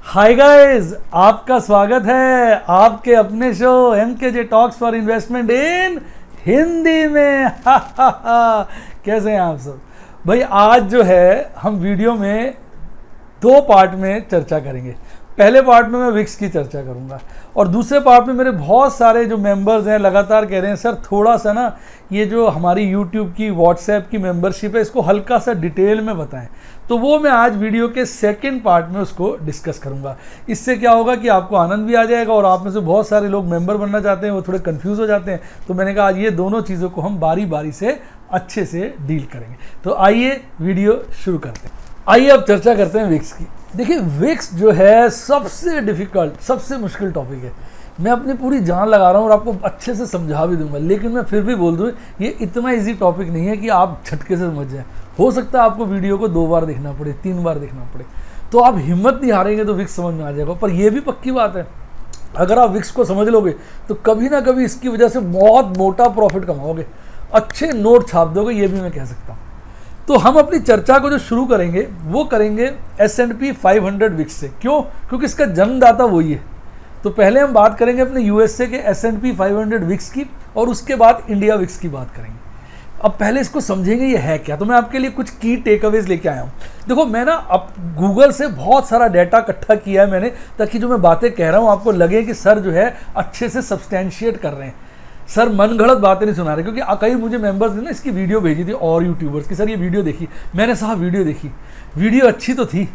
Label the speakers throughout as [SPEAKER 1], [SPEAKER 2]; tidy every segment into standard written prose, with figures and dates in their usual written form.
[SPEAKER 1] Hi guys, आपका स्वागत है आपके अपने show MKJ talks for investment इन हिंदी में। कैसे हैं आप सब भाई? आज जो है हम वीडियो में दो पार्ट में चर्चा करेंगे। पहले पार्ट में मैं विक्स की चर्चा करूंगा और दूसरे पार्ट में मेरे बहुत सारे जो मेंबर्स हैं लगातार कह रहे हैं सर थोड़ा सा ना ये जो हमारी यूट्यूब की व्हाट्सएप की मेंबरशिप है इसको हल्का सा डिटेल में बताएं। तो वो मैं आज वीडियो के सेकंड पार्ट में उसको डिस्कस करूंगा। इससे क्या होगा कि आपको आनंद भी आ जाएगा और आप में से बहुत सारे लोग मेंबर बनना चाहते हैं, वो थोड़े कंफ्यूज हो जाते हैं। तो मैंने कहा आज ये दोनों चीज़ों को हम बारी बारी से अच्छे से डील करेंगे। तो आइए वीडियो शुरू करते हैं। आइए अब चर्चा करते हैं विक्स की। देखिए विक्स जो है सबसे डिफिकल्ट, सबसे मुश्किल टॉपिक है। मैं अपनी पूरी जान लगा रहा हूँ और आपको अच्छे से समझा भी दूंगा, लेकिन मैं फिर भी बोल दूँ ये इतना इजी टॉपिक नहीं है कि आप झटके से समझ जाएं। हो सकता है आपको वीडियो को 2 बार देखना पड़े, 3 बार देखना पड़े, तो आप हिम्मत नहीं हारेंगे तो विक्स समझ में आ जाएगा। पर यह भी पक्की बात है, अगर आप विक्स को समझ लोगे तो कभी ना कभी इसकी वजह से बहुत मोटा प्रॉफिट कमाओगे, अच्छे नोट छाप दोगे, ये भी मैं कह सकता हूँ। तो हम अपनी चर्चा को जो शुरू करेंगे वो करेंगे S&P 500 विक्स से। क्यों? क्योंकि इसका जन्मदाता वही है। तो पहले हम बात करेंगे अपने USA के S&P 500 विक्स की और उसके बाद इंडिया विक्स की बात करेंगे। अब पहले इसको समझेंगे ये है क्या। तो मैं आपके लिए कुछ की टेकअवेज लेके आया हूँ। देखो मैं ना अब गूगल से बहुत सारा डाटा इकट्ठा किया है मैंने, ताकि जो मैं बातें कह रहा हूँ आपको लगे कि सर जो है अच्छे से सब्सटैंशिएट कर रहे हैं, सर मन गढ़ंत बातें नहीं सुना रहे। क्योंकि कई मुझे मेंबर्स ने ना इसकी वीडियो भेजी थी और यूट्यूबर्स की, सर ये वीडियो देखी। मैंने साहब वीडियो देखी, वीडियो अच्छी तो थी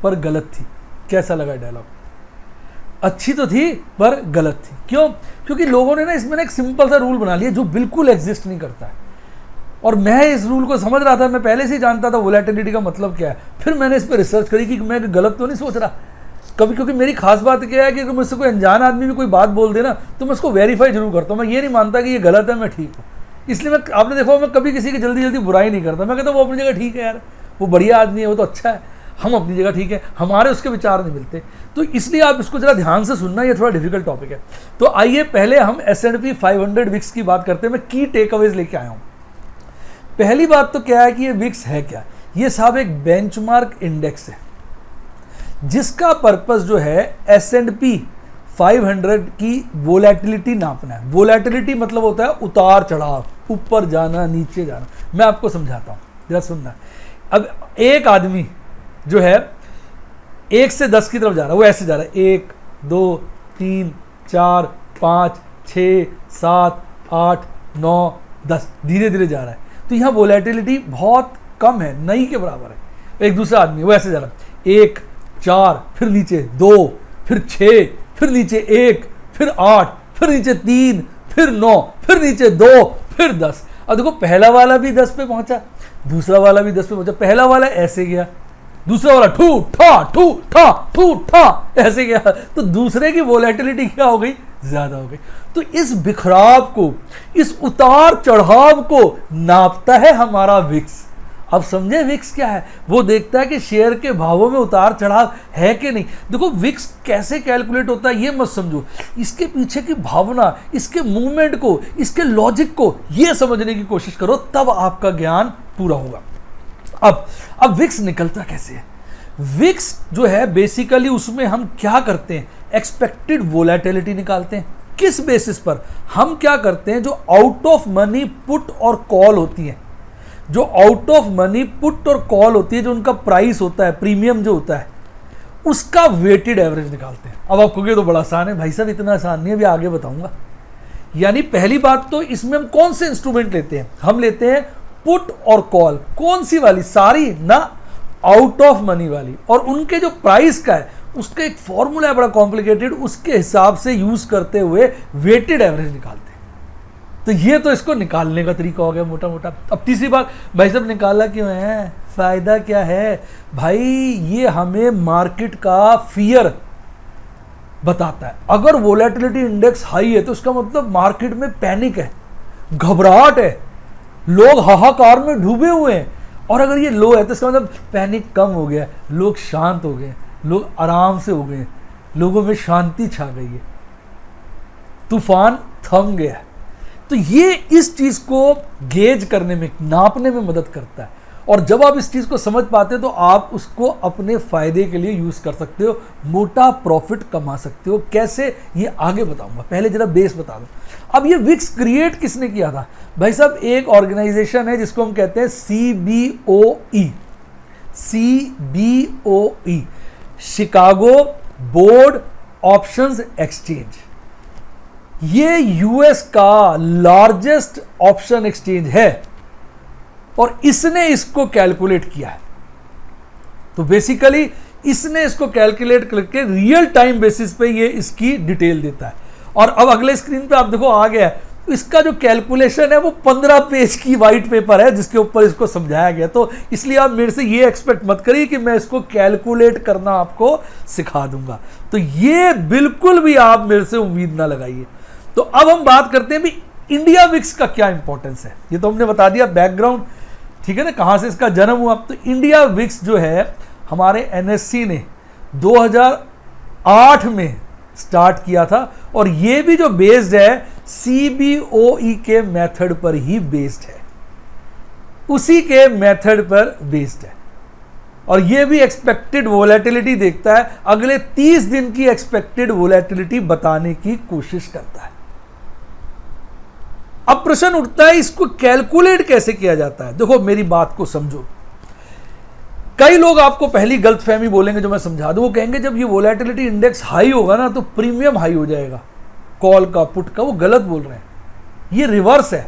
[SPEAKER 1] पर गलत थी। कैसा लगा डायलॉग? अच्छी तो थी पर गलत थी। क्यों? क्योंकि लोगों ने ना इसमें एक सिंपल सा रूल बना लिया जो बिल्कुल एग्जिस्ट नहीं करता है। और मैं इस रूल को समझ रहा था, मैं पहले से ही जानता था वोलेटिलिटी का मतलब क्या है। फिर मैंने इस पर रिसर्च करी कि मैं गलत तो नहीं सोच रहा कभी, क्योंकि मेरी खास बात क्या है कि अगर मुझसे कोई अनजान आदमी भी कोई बात बोल दे ना तो मैं उसको वेरीफाई जरूर करता हूँ। मैं ये नहीं मानता कि ये गलत है मैं ठीक हूँ। इसलिए मैं, आपने देखो मैं कभी किसी की जल्दी बुराई नहीं करता। मैं कहता हूँ वो अपनी जगह ठीक है यार, वो बढ़िया आदमी है, वो तो अच्छा है, हम अपनी जगह ठीक है, हमारे उसके विचार नहीं मिलते। तो इसलिए आप इसको जरा ध्यान से सुनना, ये थोड़ा डिफिकल्ट टॉपिक है। तो आइए पहले हम S&P 500 विक्स की बात करते हैं। मैं की टेकअवेज लेके आया हूँ। पहली बात तो क्या है कि ये विक्स है क्या? ये साहब एक बेंचमार्क इंडेक्स है जिसका पर्पस जो है S&P 500 की वोलेटिलिटी नापना है। वोलेटिलिटी मतलब होता है उतार चढ़ाव, ऊपर जाना नीचे जाना। मैं आपको समझाता हूँ, जरा सुनना। अब एक आदमी जो है 1 से 10 की तरफ जा रहा है, वो ऐसे जा रहा है 1 2 3 4 5 6 7 8 9 10, धीरे धीरे जा रहा है। तो यहाँ वोलेटिलिटी बहुत कम है, नहीं के बराबर है। एक दूसरा आदमी वो ऐसे जा रहा है 1 4, फिर नीचे 2, फिर 6, फिर नीचे 1, फिर 8, फिर नीचे 3, फिर 9, फिर नीचे 2, फिर 10। अब देखो पहला वाला भी 10 पे पहुंचा, दूसरा वाला भी 10 पे पहुंचा। पहला वाला ऐसे गया, दूसरा वाला ठू ठा ऐसे गया। तो दूसरे की वोलेटिलिटी क्या हो गई? ज्यादा हो गई। तो इस बिखराव को, इस उतार चढ़ाव को नापता है हमारा विक्स। अब समझे विक्स क्या है? वो देखता है कि शेयर के भावों में उतार चढ़ाव है कि नहीं। देखो विक्स कैसे कैलकुलेट होता है ये मत समझो, इसके पीछे की भावना, इसके मूवमेंट को, इसके लॉजिक को ये समझने की कोशिश करो, तब आपका ज्ञान पूरा होगा। अब विक्स निकलता कैसे है? विक्स जो है बेसिकली उसमें हम क्या करते हैं, एक्सपेक्टेड वोलेटिलिटी निकालते हैं। किस बेसिस पर? हम क्या करते हैं, जो आउट ऑफ मनी पुट और कॉल होती है, जो आउट ऑफ मनी पुट और कॉल होती है, जो उनका प्राइस होता है, प्रीमियम जो होता है, उसका वेटेड एवरेज निकालते हैं। अब आप कहोगे तो बड़ा आसान है भाई साहब, इतना आसान नहीं है, अभी आगे बताऊंगा। यानी पहली बात तो इसमें हम कौन से इंस्ट्रूमेंट लेते हैं? हम लेते हैं पुट और कॉल। कौन सी वाली? सारी ना, आउट ऑफ मनी वाली। और उनके जो प्राइस का है उसका एक फॉर्मूला है बड़ा कॉम्प्लिकेटेड, उसके हिसाब से यूज करते हुए वेटेड एवरेज निकालते हैं। तो ये तो इसको निकालने का तरीका हो गया मोटा मोटा। अब तीसरी बात, भाई साहब निकाला क्यों है, फायदा क्या है? भाई ये हमें मार्केट का फियर बताता है। अगर वोलेटिलिटी इंडेक्स हाई है तो उसका मतलब मार्केट में पैनिक है, घबराहट है, लोग हाहाकार में डूबे हुए हैं। और अगर ये लो है तो इसका मतलब पैनिक कम हो गया, लोग शांत हो गए, लोग आराम से हो गए, लोगों में शांति छा गई है, तूफान थम गया। तो ये इस चीज को गेज करने में, नापने में मदद करता है। और जब आप इस चीज़ को समझ पाते हो तो आप उसको अपने फायदे के लिए यूज़ कर सकते हो, मोटा प्रॉफिट कमा सकते हो। कैसे, ये आगे बताऊंगा, पहले जरा बेस बता दो। अब ये विक्स क्रिएट किसने किया था? भाई साहब, एक ऑर्गेनाइजेशन है जिसको हम कहते हैं CBOE, CBOE, Chicago board options exchange. ये यूएस का लार्जेस्ट ऑप्शन एक्सचेंज है और इसने इसको कैलकुलेट किया है। तो बेसिकली इसने इसको कैलकुलेट करके रियल टाइम बेसिस पे ये इसकी डिटेल देता है। और अब अगले स्क्रीन पे आप देखो आ गया है, इसका जो कैलकुलेशन है वो 15 पेज की वाइट पेपर है जिसके ऊपर इसको समझाया गया। तो इसलिए आप मेरे से ये एक्सपेक्ट मत करिए कि मैं इसको कैलकुलेट करना आपको सिखा दूंगा, तो ये बिल्कुल भी आप मेरे से उम्मीद ना लगाइए। तो अब हम बात करते हैं भी इंडिया विक्स का क्या इंपॉर्टेंस है। ये तो हमने बता दिया बैकग्राउंड, ठीक है ना, कहां से इसका जन्म हुआ। तो इंडिया विक्स जो है हमारे NSE ने 2008 में स्टार्ट किया था और ये भी जो बेस्ड है CBOE के मेथड पर ही बेस्ड है, उसी के मेथड पर बेस्ड है। और ये भी एक्सपेक्टेड वोलेटिलिटी देखता है, अगले 30 दिन की एक्सपेक्टेड वोलेटिलिटी बताने की कोशिश करता है। अब प्रश्न उठता है इसको कैलकुलेट कैसे किया जाता है। देखो मेरी बात को समझो, कई लोग आपको पहली गलतफहमी बोलेंगे जो मैं समझा दूं, वो कहेंगे जब ये वोलेटिलिटी इंडेक्स हाई होगा ना तो प्रीमियम हाई हो जाएगा कॉल का पुट का। वो गलत बोल रहे हैं, ये रिवर्स है।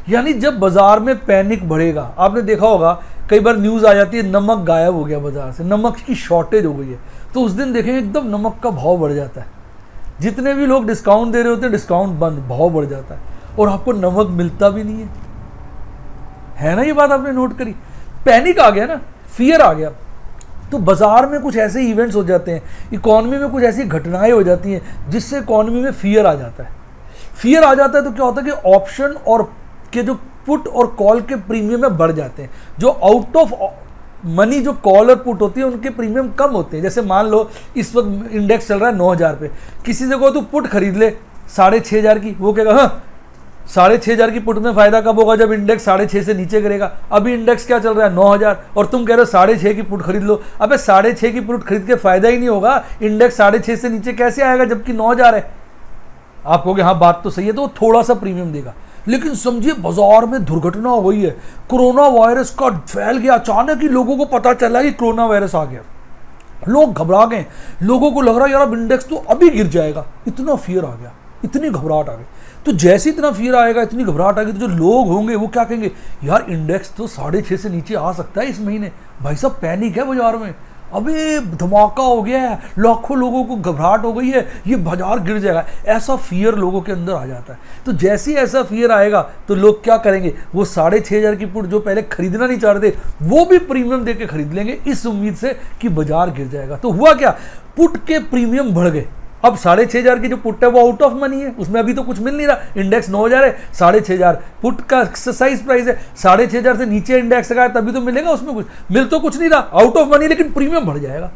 [SPEAKER 1] यानी जब बाजार में पैनिक बढ़ेगा, आपने देखा होगा कई बार न्यूज आ जाती है नमक गायब हो गया बाजार से, नमक की शॉर्टेज हो गई है, तो उस दिन देखेंगे एकदम नमक का भाव बढ़ जाता है। जितने भी लोग डिस्काउंट दे रहे होते हैं डिस्काउंट बंद, भाव बढ़ जाता है और आपको नमक मिलता भी नहीं है ना। ये बात आपने नोट करी, पैनिक आ गया ना, फियर आ गया, तो बाजार में कुछ ऐसे इवेंट्स हो जाते हैं, इकोनॉमी में कुछ ऐसी घटनाएं हो जाती हैं जिससे इकोनॉमी में फियर आ जाता है। फियर आ जाता है तो क्या होता है कि ऑप्शन और के जो पुट और कॉल के प्रीमियम में बढ़ जाते हैं। जो आउट ऑफ मनी जो कॉल और पुट होती है उनके प्रीमियम कम होते हैं। जैसे मान लो इस वक्त इंडेक्स चल रहा है 9000 पे, किसी से कहो तो पुट खरीद ले 6500 की, वो कहेगा हाँ 6500 की पुट में फायदा कब होगा, जब इंडेक्स 6.5 से नीचे गिरेगा। अभी इंडेक्स क्या चल रहा है 9000 और तुम कह रहे हो 6.5 की पुट खरीद लो। अबे 6.5 की पुट खरीद के फायदा ही नहीं होगा, इंडेक्स 6.5 से नीचे कैसे आएगा जबकि 9000 है। आप कहोगे हाँ बात तो सही है, तो वो थोड़ा सा प्रीमियम देगा। लेकिन समझिए बाजार में दुर्घटना हो गई है, कोरोना वायरस का फैल गया, अचानक ही लोगों को पता चला कि कोरोना वायरस आ गया, लोग घबरा गए, लोगों को लग रहा है यार अब इंडेक्स तो अभी गिर जाएगा, इतना फियर आ गया, इतनी घबराहट आ गई। तो जैसे इतना फियर आएगा, इतनी घबराहट आएगी, तो जो लोग होंगे वो क्या कहेंगे, यार इंडेक्स तो 6.5 से नीचे आ सकता है इस महीने, भाई साहब पैनिक है बाजार में, अबे धमाका हो गया है, लाखों लोगों को घबराहट हो गई है, ये बाजार गिर जाएगा, ऐसा फियर लोगों के अंदर आ जाता है। तो जैसे ही ऐसा फियर आएगा तो लोग क्या करेंगे, वो 6500 की पुट जो पहले खरीदना नहीं चाह रहे थे वो भी प्रीमियम देके खरीद लेंगे इस उम्मीद से कि बाजार गिर जाएगा। तो हुआ क्या, पुट के प्रीमियम बढ़ गए। अब 6500 की जो पुट है वो आउट ऑफ मनी है, उसमें अभी तो कुछ मिल नहीं रहा, इंडेक्स 9000 है, 6500 पुट का एक्सरसाइज प्राइस है, 6500 से नीचे इंडेक्स का है तभी तो मिलेगा, उसमें कुछ मिल तो कुछ नहीं रहा, आउट ऑफ मनी, लेकिन प्रीमियम बढ़ जाएगा।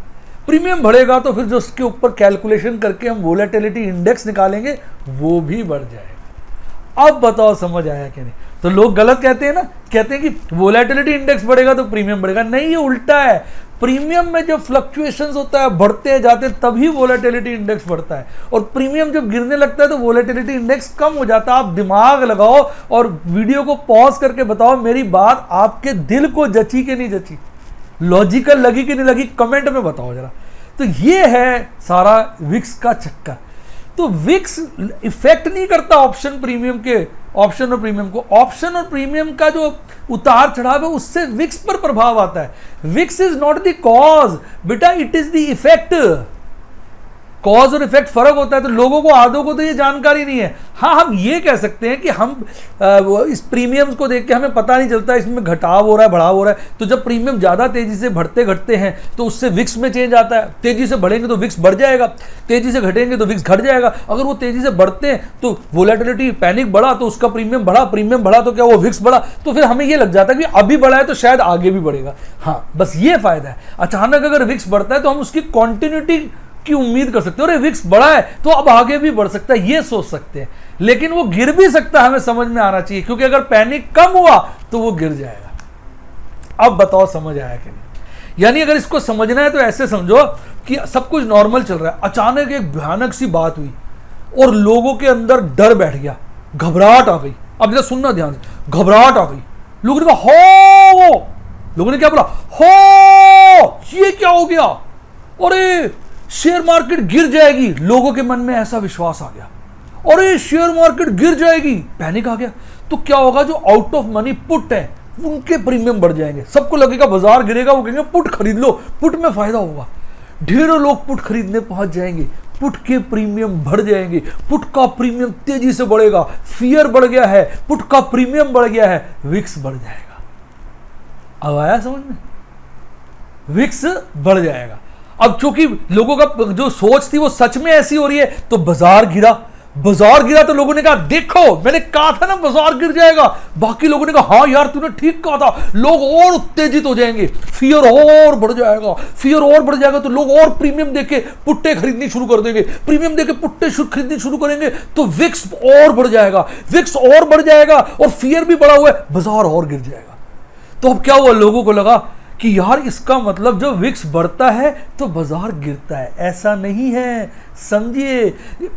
[SPEAKER 1] प्रीमियम बढ़ेगा तो फिर जो उसके ऊपर कैलकुलेशन करके हम वोलेटिलिटी इंडेक्स निकालेंगे वो भी बढ़ जाएगा। अब बताओ समझ आया कि नहीं। तो लोग गलत कहते हैं ना, कहते हैं कि वोलेटिलिटी इंडेक्स बढ़ेगा तो प्रीमियम बढ़ेगा, नहीं ये उल्टा है। प्रीमियम में जब फ्लक्चुएशंस होता है, बढ़ते जाते तभी वोलेटिलिटी इंडेक्स बढ़ता है, और प्रीमियम जब गिरने लगता है तो वोलेटिलिटी इंडेक्स कम हो जाता है। आप दिमाग लगाओ और वीडियो को पॉज करके बताओ मेरी बात आपके दिल को जची कि नहीं जची, लॉजिकल लगी कि नहीं लगी, कमेंट में बताओ जरा। तो ये है सारा विक्स का चक्कर। तो विक्स इफेक्ट नहीं करता ऑप्शन प्रीमियम के, ऑप्शन और प्रीमियम को, ऑप्शन और प्रीमियम का जो उतार चढ़ाव है उससे विक्स पर प्रभाव आता है। Vicks is not the cause बेटा, it is the effect. Cause और इफेक्ट फर्क होता है, तो लोगों को आधों को तो ये जानकारी नहीं है। हाँ हम ये कह सकते हैं कि हम इस प्रीमियम्स को देख के हमें पता नहीं चलता इसमें घटाव हो रहा है बढ़ाव हो रहा है। तो जब प्रीमियम ज़्यादा तेजी से बढ़ते घटते हैं तो उससे विक्स में चेंज आता है। तेजी से बढ़ेंगे तो विक्स बढ़ जाएगा, तेजी से घटेंगे तो विक्स घट जाएगा। अगर वो तेजी से बढ़ते हैं तो वोलेटिलिटी पैनिक बढ़ा तो उसका प्रीमियम बढ़ा, प्रीमियम बढ़ा तो क्या वो विक्स बढ़ा, तो फिर हमें ये लग जाता है कि अभी बढ़ा है तो शायद आगे भी बढ़ेगा। हाँ बस ये फायदा है। अचानक अगर विक्स बढ़ता है तो हम उसकी कॉन्टिन्यूटी की उम्मीद कर सकते हो, अरे विक्स बढ़ा है तो अब आगे भी बढ़ सकता है, ये सोच सकते हैं। लेकिन वो गिर भी सकता है, हमें समझ में आना चाहिए, क्योंकि अगर पैनिक कम हुआ तो वो गिर जाएगा। अब बताओ समझ आया कि नहीं। यानी अगर इसको समझना है तो ऐसे समझो कि सब कुछ नॉर्मल चल रहा है, अचानक एक भयानक सी बात हुई और लोगों के अंदर डर बैठ गया, घबराहट आ गई। अब जरा सुनना ध्यान से, घबराहट आ गई। लोगों ने कहा हो, लोगों ने क्या बोला, हो ये क्या हो गया, अरे शेयर मार्केट गिर जाएगी। लोगों के मन में ऐसा विश्वास आ गया, अरे शेयर मार्केट गिर जाएगी, पैनिक आ गया। तो क्या होगा, जो आउट ऑफ मनी पुट है उनके प्रीमियम बढ़ जाएंगे। सबको लगेगा बाजार गिरेगा, वो कहेंगे पुट खरीद लो, पुट में फायदा होगा। ढेरों लोग पुट खरीदने पहुंच जाएंगे, पुट के प्रीमियम बढ़ जाएंगे, पुट का प्रीमियम तेजी से बढ़ेगा। फियर बढ़ गया है, पुट का प्रीमियम बढ़ गया है, विक्स बढ़ जाएगा। अब आया समझ में, विक्स बढ़ जाएगा। अब चूंकि लोगों का जो सोच थी वो सच में ऐसी हो रही है, तो बाजार गिरा। बाजार गिरा तो लोगों ने कहा देखो मैंने कहा था ना बाजार गिर जाएगा। बाकी लोगों ने कहा हाँ यार तूने ठीक कहा था। लोग और उत्तेजित हो जाएंगे, फियर और बढ़ जाएगा, फियर और बढ़ जाएगा तो लोग और प्रीमियम देके पुट्टे खरीदनी शुरू कर देंगे, प्रीमियम देके पुट्टे खरीदनी शुरू करेंगे तो विक्स और बढ़ जाएगा, विक्स और बढ़ जाएगा और फियर भी बढ़ा हुआ है, बाजार और गिर जाएगा। तो अब क्या हुआ, लोगों को लगा कि यार इसका मतलब जो विक्स बढ़ता है तो बाजार गिरता है। ऐसा नहीं है, समझिए।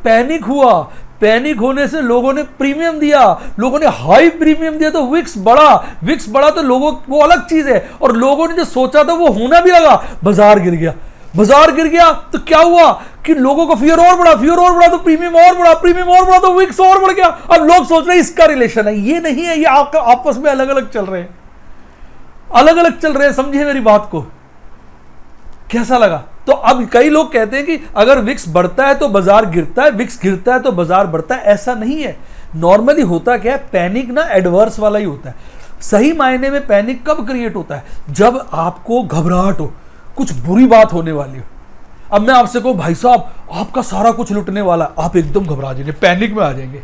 [SPEAKER 1] पैनिक हुआ, पैनिक होने से लोगों ने प्रीमियम दिया, लोगों ने हाई प्रीमियम दिया तो विक्स बढ़ा। विक्स बढ़ा तो लोगों वो अलग चीज है, और लोगों ने जो सोचा था वो होना भी लगा, बाजार गिर गया। बाजार गिर गया तो क्या हुआ कि लोगों का फियर और बढ़ा, फियर और बढ़ा तो प्रीमियम और बढ़ा, प्रीमियम और बढ़ा तो विक्स और बढ़ गया। अब लोग सोच रहे हैं इसका रिलेशन है, ये नहीं है, ये आपका आपस में अलग अलग चल रहे हैं, अलग अलग चल रहे हैं। समझिए मेरी बात को, कैसा लगा? तो अब कई लोग कहते हैं कि अगर विक्स बढ़ता है तो बाजार गिरता है, विक्स गिरता है तो बाजार बढ़ता है। ऐसा नहीं है। नॉर्मली होता क्या है, पैनिक ना एडवर्स वाला ही होता है। सही मायने में पैनिक कब क्रिएट होता है, जब आपको घबराहट हो, कुछ बुरी बात होने वाली हो। अब मैं आपसे कहूं भाई साहब आपका सारा कुछ लुटने वाला, आप एकदम घबरा जाएंगे, पैनिक में आ जाएंगे।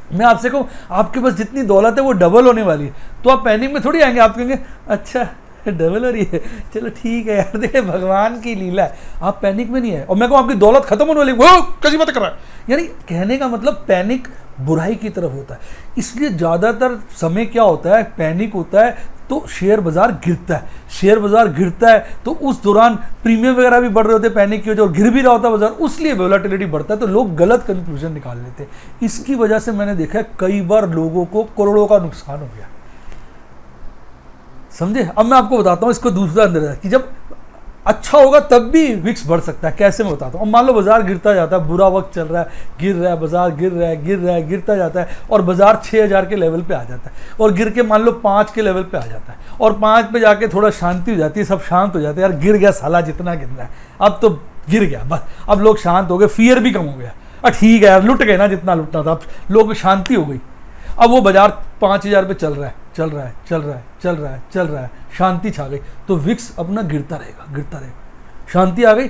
[SPEAKER 1] मैं आपसे कहूं आपके पास जितनी दौलत है वो डबल होने वाली है, तो आप पैनिक में थोड़ी आएंगे, आप कहेंगे अच्छा डबल हो रही है, चलो ठीक है यार, देखिए भगवान की लीला है। आप पैनिक में नहीं है। और मैं कहूं आपकी दौलत खत्म होने वाली, वो कैसी बात कर रहा है। यानी कहने का मतलब पैनिक बुराई की तरफ होता है। इसलिए ज़्यादातर समय क्या होता है, पैनिक होता है तो शेयर बाजार गिरता है। शेयर बाजार गिरता है तो उस दौरान प्रीमियम वगैरह भी बढ़ रहे होते हैं पैनिक की वजह, और गिर भी रहा होता है बाजार, उसलिए वोलेटिलिटी बढ़ता है। तो लोग गलत कंक्लूजन निकाल लेते हैं। इसकी वजह से मैंने देखा है कई बार लोगों को करोड़ों का नुकसान हो गया, समझे। अब मैं आपको बताता हूँ इसको दूसरा अंदर कि जब अच्छा होगा तब भी विक्स बढ़ सकता है। कैसे मैं बताता हूँ। अब मान लो बाजार गिरता जाता है, बुरा वक्त चल रहा है, गिर रहा है बाजार, गिर रहा है, गिर रहा है, गिरता जाता है, और बाजार 6000 के लेवल पे आ जाता है, और गिर के मान लो 5 के लेवल पे आ जाता है, और 5 पे जाके थोड़ा शांति हो जाती है, सब शांत हो जाते हैं, यार गिर गया साला जितना गिर रहा है, अब तो गिर गया बस, अब लोग शांत हो गए, फियर भी कम हो गया, ठीक है यार लुट गए ना जितना लुटना था, अब लोग शांति हो गई। अब वो बाजार 5000 पे चल रहा है, चल रहा है, चल रहा है, चल रहा है, चल रहा है, शांति छा गई, तो विक्स अपना गिरता रहेगा, गिरता रहेगा। शांति आ गई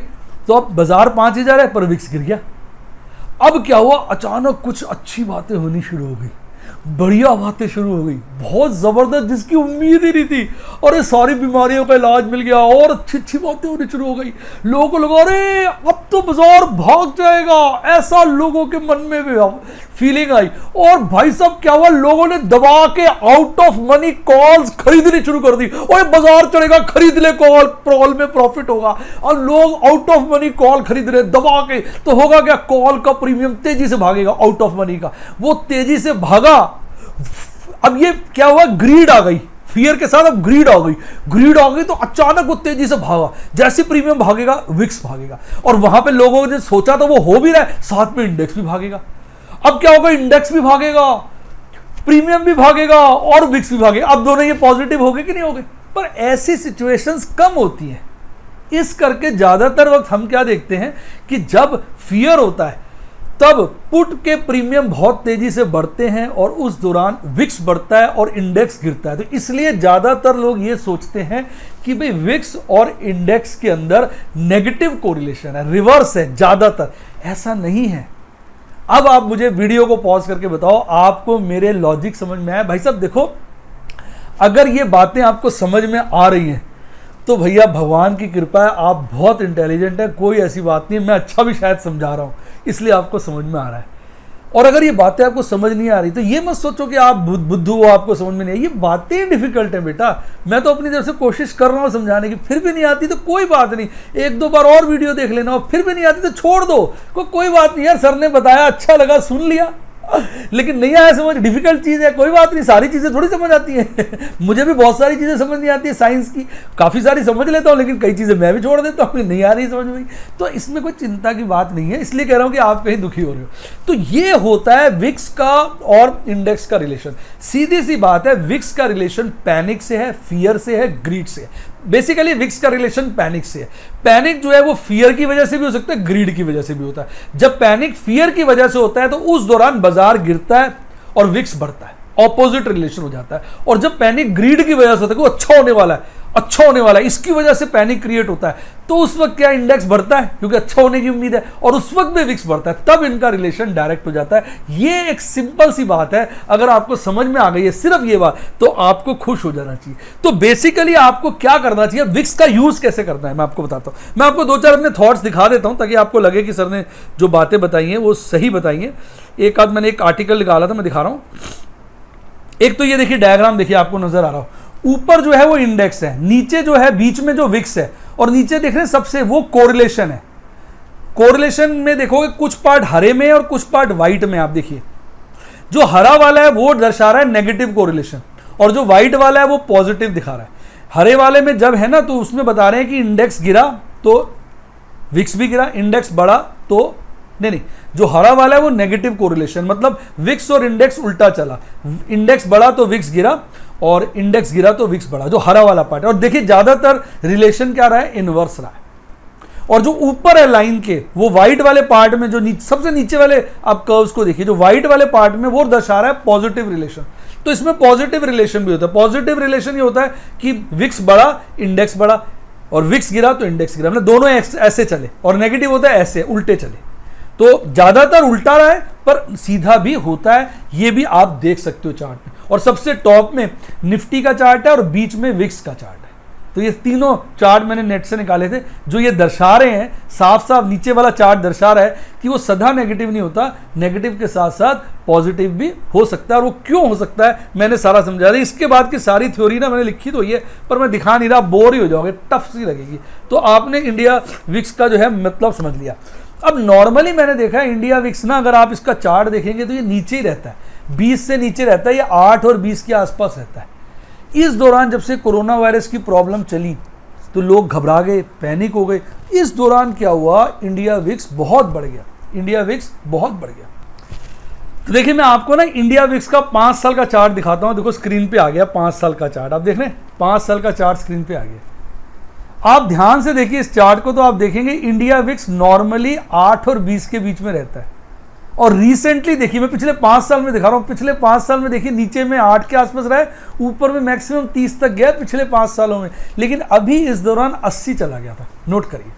[SPEAKER 1] तो अब बाजार 5000 है पर विक्स गिर गया। अब क्या हुआ, अचानक कुछ अच्छी बातें होनी शुरू हो गई, बढ़िया बातें शुरू हो गई, बहुत जबरदस्त, जिसकी उम्मीद ही नहीं थी। और ये सारी बीमारियों का इलाज मिल गया और अच्छी अच्छी बातें होनी शुरू हो गई। लोगों को लगा अरे अब तो बाजार भाग जाएगा, ऐसा लोगों के मन में भी फीलिंग आई। और भाई साहब क्या हुआ, लोगों ने दबा के आउट ऑफ मनी कॉल्स खरीदनी शुरू कर दी। और बाजार चढ़ेगा, खरीद ले कॉल, कॉल में प्रॉफिट होगा। और लोग आउट ऑफ मनी कॉल खरीद रहे दबा के, तो होगा क्या, कॉल का प्रीमियम तेजी से भागेगा, आउट ऑफ मनी का वो तेजी से भागा। अब ये क्या हुआ, ग्रीड आ गई, फियर के साथ अब ग्रीड आ गई, ग्रीड आ गई तो अचानक वो तेजी से भागा। जैसे प्रीमियम भागेगा विक्स भागेगा, और वहां पे लोगों ने सोचा था वो हो भी रहा है, साथ में इंडेक्स भी भागेगा। अब क्या होगा, इंडेक्स भी भागेगा, प्रीमियम भी भागेगा और विक्स भी भागेगा। अब दोनों ये पॉजिटिव हो गए कि नहीं हो गए। पर ऐसी सिचुएशंस कम होती हैं, इस करके ज्यादातर वक्त हम क्या देखते हैं कि जब फियर होता है तब पुट के प्रीमियम बहुत तेजी से बढ़ते हैं, और उस दौरान विक्स बढ़ता है और इंडेक्स गिरता है। तो इसलिए ज्यादातर लोग ये सोचते हैं कि भाई विक्स और इंडेक्स के अंदर नेगेटिव कोरिलेशन है, रिवर्स है। ज्यादातर ऐसा नहीं है। अब आप मुझे वीडियो को पॉज करके बताओ आपको मेरे लॉजिक समझ में आया। भाई साहब देखो, अगर ये बातें आपको समझ में आ रही हैं तो भैया भगवान की कृपा है, आप बहुत इंटेलिजेंट हैं, कोई ऐसी बात नहीं। मैं अच्छा भी शायद समझा रहा हूं, इसलिए आपको समझ में आ रहा है। और अगर ये बातें आपको समझ नहीं आ रही तो ये मत सोचो कि आप बुद्धू हो, आपको समझ में नहीं आई। ये बातें डिफिकल्ट है बेटा। मैं तो अपनी तरफ से कोशिश कर रहा हूँ समझाने की, फिर भी नहीं आती तो कोई बात नहीं, एक दो बार और वीडियो देख लेना, और फिर भी नहीं आती तो छोड़ दो, कोई बात नहीं यार, सर ने बताया अच्छा लगा सुन लिया, लेकिन नहीं आया समझ, डिफिकल्ट चीज़ है, कोई बात नहीं, सारी चीज़ें थोड़ी समझ आती हैं। मुझे भी बहुत सारी चीज़ें समझ नहीं आती है साइंस की, काफ़ी सारी समझ लेता हूँ, लेकिन कई चीज़ें मैं भी छोड़ देता हूँ, नहीं आ रही समझ में। तो इसमें कोई चिंता की बात नहीं है, इसलिए कह रहा हूँ कि आप कहीं दुखी हो रहे हो। तो ये होता है विक्स का और इंडेक्स का रिलेशन। सीधी सी बात है, विक्स का रिलेशन पैनिक से है, फियर से है, ग्रीड से है। बेसिकली विक्स का रिलेशन पैनिक से है। पैनिक जो है वो फियर की वजह से भी हो सकता है, ग्रीड की वजह से भी होता है। जब पैनिक फियर की वजह से होता है तो उस दौरान बाजार गिरता है और विक्स बढ़ता है, ऑपोजिट रिलेशन हो जाता है। और जब पैनिक ग्रीड की वजह से होता है कि वो अच्छा होने वाला है, अच्छा होने वाला है, इसकी वजह से पैनिक क्रिएट होता है, तो उस वक्त क्या इंडेक्स बढ़ता है क्योंकि अच्छा होने की उम्मीद है, और उस वक्त भी विक्स बढ़ता है, तब इनका रिलेशन डायरेक्ट हो जाता है। ये एक सिंपल सी बात है, अगर आपको समझ में आ गई है सिर्फ ये बात, तो आपको खुश हो जाना चाहिए। तो बेसिकली आपको क्या करना चाहिए, विक्स का यूज कैसे करना है मैं आपको बताता हूं। मैं आपको दो चार अपने थॉट्स दिखा देता हूं ताकि आपको लगे कि सर ने जो बातें बताई हैं वो सही बताई हैं। एक आध मैंने एक आर्टिकल निकाला था, मैं दिखा रहा हूं। एक तो ये देखिए डायग्राम देखिए, आपको नजर आ रहा हो, ऊपर जो है वो इंडेक्स है, नीचे जो है बीच में जो विक्स है, और नीचे देख रहे हैं सबसे वो कोरिलेशन है। कोरिलेशन में देखोगे कुछ पार्ट हरे में और कुछ पार्ट व्हाइट में। आप देखिए जो हरा वाला है वो दर्शा रहा है नेगेटिव कोरिलेशन, और जो व्हाइट वाला है वो पॉजिटिव दिखा रहा है। हरे वाले में जब है ना तो उसमें बता रहे हैं कि इंडेक्स गिरा तो विक्स भी गिरा, इंडेक्स बढ़ा तो नहीं, जो हरा वाला है वो नेगेटिव कोरिलेशन, मतलब विक्स और इंडेक्स उल्टा चला, इंडेक्स बढ़ा तो विक्स गिरा, और इंडेक्स गिरा तो विक्स बढ़ा, जो हरा वाला पार्ट है। और देखिए ज्यादातर रिलेशन क्या रहा है, इनवर्स रहा है। और जो ऊपर है लाइन के, वो व्हाइट वाले पार्ट में, जो सबसे नीचे वाले आप कर्व्स को देखिए, जो व्हाइट वाले पार्ट में वो दर्शा रहा है पॉजिटिव रिलेशन। तो इसमें पॉजिटिव रिलेशन भी होता है। पॉजिटिव रिलेशन ये होता है कि विक्स बढ़ा इंडेक्स बढ़ा, और विक्स गिरा तो इंडेक्स गिरा, मतलब दोनों ऐसे चले, और नेगेटिव होता है ऐसे उल्टे चले। तो ज्यादातर उल्टा रहा है, पर सीधा भी होता है, ये भी आप देख सकते हो चार्ट में। और सबसे टॉप में निफ्टी का चार्ट है और बीच में विक्स का चार्ट है। तो ये तीनों चार्ट मैंने नेट से निकाले थे, जो ये दर्शा रहे हैं, साफ साफ नीचे वाला चार्ट दर्शा रहा है कि वो सदा नेगेटिव नहीं होता, नेगेटिव के साथ साथ पॉजिटिव भी हो सकता है। और वो क्यों हो सकता है मैंने सारा समझा दिया। इसके बाद की सारी थ्योरी ना मैंने लिखी तो ये, पर मैं दिखा नहीं रहा, बोर ही हो जाओगे, टफ सी लगेगी। तो आपने इंडिया विक्स का जो है मतलब समझ लिया। अब नॉर्मली मैंने देखा है इंडिया विक्स ना, अगर आप इसका चार्ट देखेंगे तो ये नीचे ही रहता है, 20 से नीचे रहता है, ये 8 और 20 के आसपास रहता है। इस दौरान जब से कोरोना वायरस की प्रॉब्लम चली तो लोग घबरा गए, पैनिक हो गए। इस दौरान क्या हुआ, इंडिया विक्स बहुत बढ़ गया, इंडिया विक्स बहुत बढ़ गया। तो देखिए मैं आपको ना इंडिया विक्स का 5 साल का चार्ट दिखाता हूं। देखो स्क्रीन पे आ गया 5 साल का चार्ट, आप देख रहे हैं 5 साल का चार्ट स्क्रीन पे आ गया। आप ध्यान से देखिए इस चार्ट को, तो आप देखेंगे इंडिया विक्स नॉर्मली 8 और 20 के बीच में रहता है। और रिसेंटली देखिए, मैं पिछले 5 साल में दिखा रहा हूँ, पिछले 5 साल में देखिए नीचे में 8 के आसपास रहा है, ऊपर में मैक्सिमम 30 तक गया पिछले 5 सालों में। लेकिन अभी इस दौरान 80 चला गया था, नोट करिए।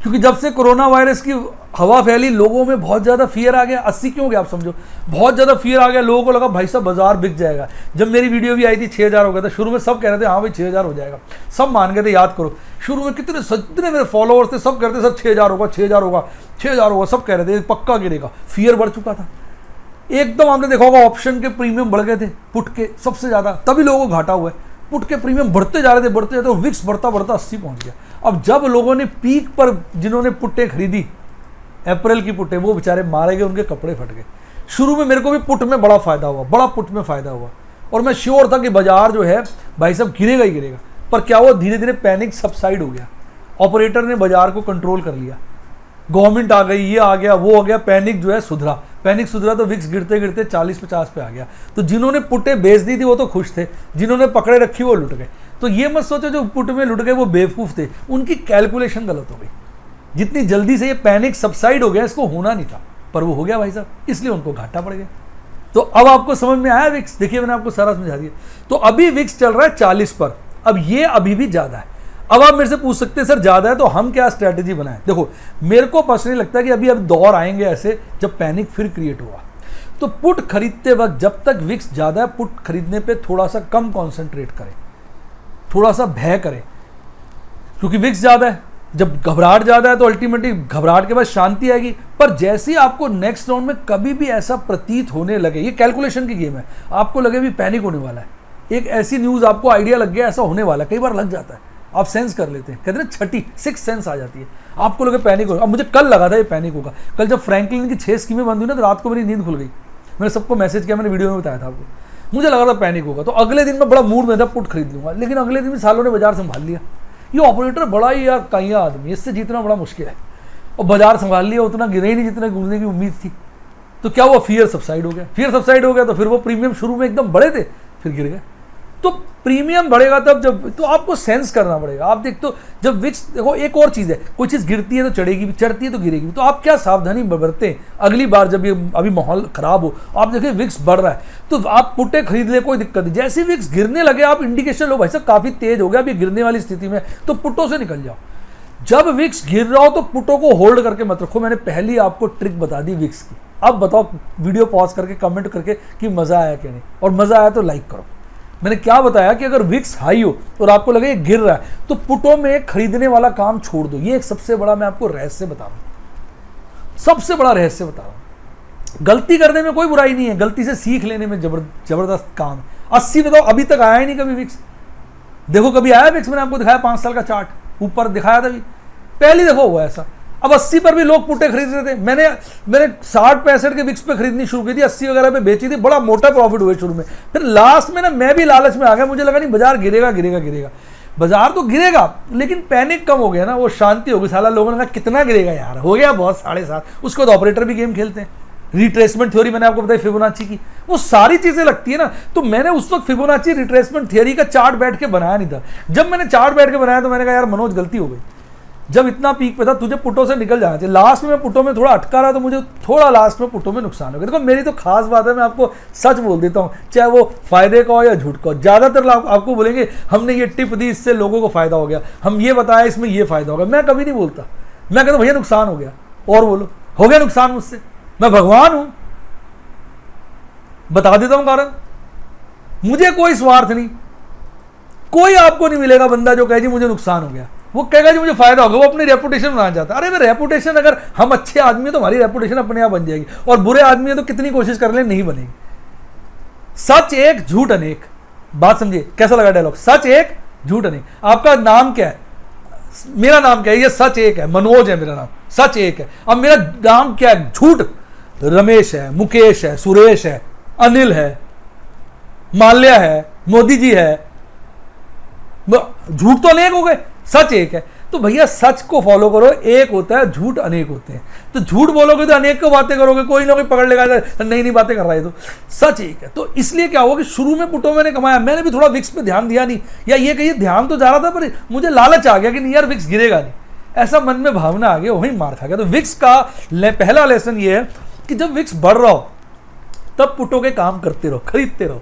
[SPEAKER 1] क्योंकि जब से कोरोना वायरस की हवा फैली, लोगों में बहुत ज़्यादा फियर आ गया। 80 क्यों हो गया आप समझो, बहुत ज़्यादा फियर आ गया, लोगों को लगा भाई साहब बाजार बिक जाएगा। जब मेरी वीडियो भी आई थी 6000 हो गया था, शुरू में सब कह रहे थे हाँ भाई 6000 हो जाएगा, सब मान गए थे। याद करो शुरू में कितने मेरे फॉलोअर्स थे, सब कहते सब 6000 होगा, 6000 होगा, 6000 होगा, सब कह रहे थे पक्का गिरेगा। फियर बढ़ चुका था एकदम। आपने देखा होगा ऑप्शन के प्रीमियम बढ़ गए थे, पुट के सबसे ज़्यादा, तभी लोगों को घाटा हुआ है। पुट के प्रीमियम बढ़ते जा रहे थे, बढ़ते जाते, विक्स बढ़ता बढ़ता 80 पहुंच गया। अब जब लोगों ने पीक पर जिन्होंने पुट्टे खरीदी, अप्रैल की पुट्टे, वो बेचारे मारे गए, उनके कपड़े फट गए। शुरू में मेरे को भी पुट में बड़ा फायदा हुआ, बड़ा पुट में फायदा हुआ, और मैं श्योर था कि बाजार जो है भाई साहब गिरेगा ही गिरेगा। पर क्या हुआ, धीरे धीरे पैनिक सबसाइड हो गया, ऑपरेटर ने बाजार को कंट्रोल कर लिया, गवर्नमेंट आ गई, ये आ गया, वो हो गया, पैनिक जो है सुधरा। पैनिक सुधरा तो विक्स गिरते गिरते 40-50 पे आ गया। तो जिन्होंने पुट्टे बेच दी थी वो तो खुश थे, जिन्होंने पकड़े रखी वो लुट गए। तो ये मत सोचो जो पुट में लुट गए वो बेवकूफ़ थे, उनकी कैलकुलेशन गलत हो गई। जितनी जल्दी से ये पैनिक सबसाइड हो गया, इसको होना नहीं था, पर वो हो गया भाई साहब, इसलिए उनको घाटा पड़ गया। तो अब आपको समझ में आया विक्स, देखिए मैंने आपको सारा समझा दिया। तो अभी विक्स चल रहा है 40 पर, अब ये अभी भी ज़्यादा है। अब आप मेरे से पूछ सकते हैं सर ज़्यादा है तो हम क्या स्ट्रैटेजी बनाएं। देखो मेरे को पर्सनली लगता है कि अभी दौर आएंगे ऐसे जब पैनिक फिर क्रिएट होगा। तो पुट खरीदते वक्त जब तक विक्स ज़्यादा है, पुट खरीदने पे थोड़ा सा कम कॉन्सेंट्रेट करें, थोड़ा सा भय करें, क्योंकि विक्स ज़्यादा है जब घबराहट ज़्यादा है तो अल्टीमेटली घबराहट के बाद शांति आएगी। पर जैसे ही आपको नेक्स्ट राउंड में कभी भी ऐसा प्रतीत होने लगे, ये कैलकुलेशन की गेम है, आपको लगे भी पैनिक होने वाला है, एक ऐसी न्यूज़ आपको आइडिया लग गया ऐसा होने वाला है, कई बार लग जाता है, आप सेंस कर लेते हैं, कहते हैं छठी 6 सेंस आ जाती है, आपको लगे पैनिक होगा। अब मुझे कल लगा था ये पैनिक होगा। कल जब फ्रैंकलिन की 6 स्कीमें बंद हुई ना तो रात को मेरी नींद खुल गई। मैंने सबको मैसेज किया, मैंने वीडियो में बताया था आपको, मुझे लगा था पैनिक होगा। तो अगले दिन मैं बड़ा मूड में था, पुट खरीद लूंगा, लेकिन अगले दिन भी सालों ने बाजार संभाल लिया। ये ऑपरेटर बड़ा ही यार कहिया आदमी, इससे जीतना बड़ा मुश्किल है, और बाजार संभाल लिया, उतना गिरे ही नहीं जितना गिरने की उम्मीद थी। तो क्या हुआ, फियर सबसाइड हो गया। फियर सबसाइड हो गया तो फिर वो प्रीमियम शुरू में एकदम बड़े थे, फिर गिर गए। तो प्रीमियम बढ़ेगा तब जब, तो आपको सेंस करना पड़ेगा। आप देख, तो जब विक्स, देखो एक और चीज़ है, कोई चीज़ गिरती है तो चढ़ेगी भी, चढ़ती है तो गिरेगी भी, तो आप क्या सावधानी बरतें अगली बार जब ये अभी माहौल खराब हो, आप देखिए विक्स बढ़ रहा है तो आप पुट्टे खरीद ले, कोई दिक्कत नहीं। जैसे विक्स गिरने लगे आप इंडिकेशन लो, भाई साहब काफ़ी तेज हो गया, अभी गिरने वाली स्थिति में, तो पुट्टों से निकल जाओ। जब विक्स गिर रहा हो तो पुट्टों को होल्ड करके मत रखो। मैंने पहली आपको ट्रिक बता दी विक्स की। अब बताओ वीडियो पॉज करके कमेंट करके कि मज़ा आया कि नहीं, और मज़ा आया तो लाइक करो। मैंने क्या बताया कि अगर विक्स हाई हो और आपको लगे ये गिर रहा है तो पुटों में खरीदने वाला काम छोड़ दो। ये एक सबसे बड़ा मैं आपको रहस्य बता रहा हूं, सबसे बड़ा रहस्य बता रहा हूं। गलती करने में कोई बुराई नहीं है, गलती से सीख लेने में जबरदस्त काम है। 80 बताओ अभी तक आया ही नहीं कभी विक्स। देखो कभी आया विक्स, मैंने आपको दिखाया 5 साल का चार्ट, ऊपर दिखाया था अभी, पहली दफा हुआ ऐसा। अब 80 पर भी लोग पुट्टे खरीद रहे थे, मैंने 60-65 के विक्स पे खरीदनी शुरू की थी, 80 वगैरह पे बेची थी, बड़ा मोटा प्रॉफिट हुआ शुरू में। फिर लास्ट में ना मैं भी लालच में आ गया, मुझे लगा नहीं बाजार गिरेगा गिरेगा गिरेगा, बाजार तो गिरेगा, लेकिन पैनिक कम हो गया ना, वो शांति हो गई। साला लोगों ने कहा कितना गिरेगा यार, हो गया बहुत 7.5। उसके बाद ऑपरेटर भी गेम खेलते हैं, रिट्रेसमेंट थ्योरी मैंने आपको बताई फिबोनाची की, वो सारी चीजें लगती है ना। तो मैंने उस वक्त फिबोनाची रिट्रेसमेंट थ्योरी का चार्ट बैठ के बनाया नहीं था। जब मैंने चार्ट बैठ के बनाया तो मैंने कहा यार मनोज गलती हो गई, जब इतना पीक पे था तुझे पुटों से निकल जाना चाहिए। लास्ट में मैं पुटों में थोड़ा अटका रहा तो मुझे थोड़ा लास्ट में पुटों में नुकसान हो गया। देखो मेरी तो खास बात है, मैं आपको सच बोल देता हूँ, चाहे वो फायदे का हो या झूठ का हो। ज़्यादातर लोग आपको बोलेंगे हमने ये टिप दी इससे लोगों को फायदा हो गया, हम ये बताया इसमें ये फायदा हो गया। मैं कभी नहीं बोलता, मैं कहता भैया नुकसान हो गया, और बोलो हो गया नुकसान मुझसे, मैं भगवान हूँ, बता देता हूँ कारण। मुझे कोई स्वार्थ नहीं, कोई आपको नहीं मिलेगा बंदा जो कहे जी मुझे नुकसान हो गया, वो कहेगा जी मुझे फायदा होगा, वो अपनी रेपुटेशन बनाना चाहता है। अरे मैं रेपुटेशन, अगर हम अच्छे आदमी हैं तो हमारी रेपुटेशन अपने आप बन जाएगी, और बुरे आदमी हैं तो कितनी कोशिश कर ले नहीं बनेगी। सच एक झूठ अनेक, बात समझिए, कैसा लगा डायलॉग, सच एक झूठ अनेक। आपका नाम क्या है, मेरा नाम क्या है, ये सच एक है, मनोज है मेरा नाम, सच एक है। अब मेरा नाम क्या है, झूठ, रमेश है, मुकेश है, सुरेश है, अनिल है, माल्या है, मोदी जी है, झूठ तो अनेक हो गए, सच एक है। तो भैया सच को फॉलो करो, एक होता है, झूठ अनेक होते हैं। तो झूठ बोलोगे तो अनेक को बातें करोगे, कोई ना कोई पकड़ लेगा नई नई बातें कर रहा है। तो सच एक है। तो इसलिए क्या हुआ कि शुरू में पुटों मैंने कमाया, मैंने भी थोड़ा विक्स पे ध्यान दिया नहीं, या ये कहिए ध्यान तो जा रहा था पर मुझे लालच आ गया कि नहीं यार विक्स गिरेगा नहीं, ऐसा मन में भावना आ गया, वहीं मार खा गया। तो विक्स का पहला लेसन ये है कि जब विक्स बढ़ रहा हो तब पुटों के काम करते रहो, खरीदते रहो।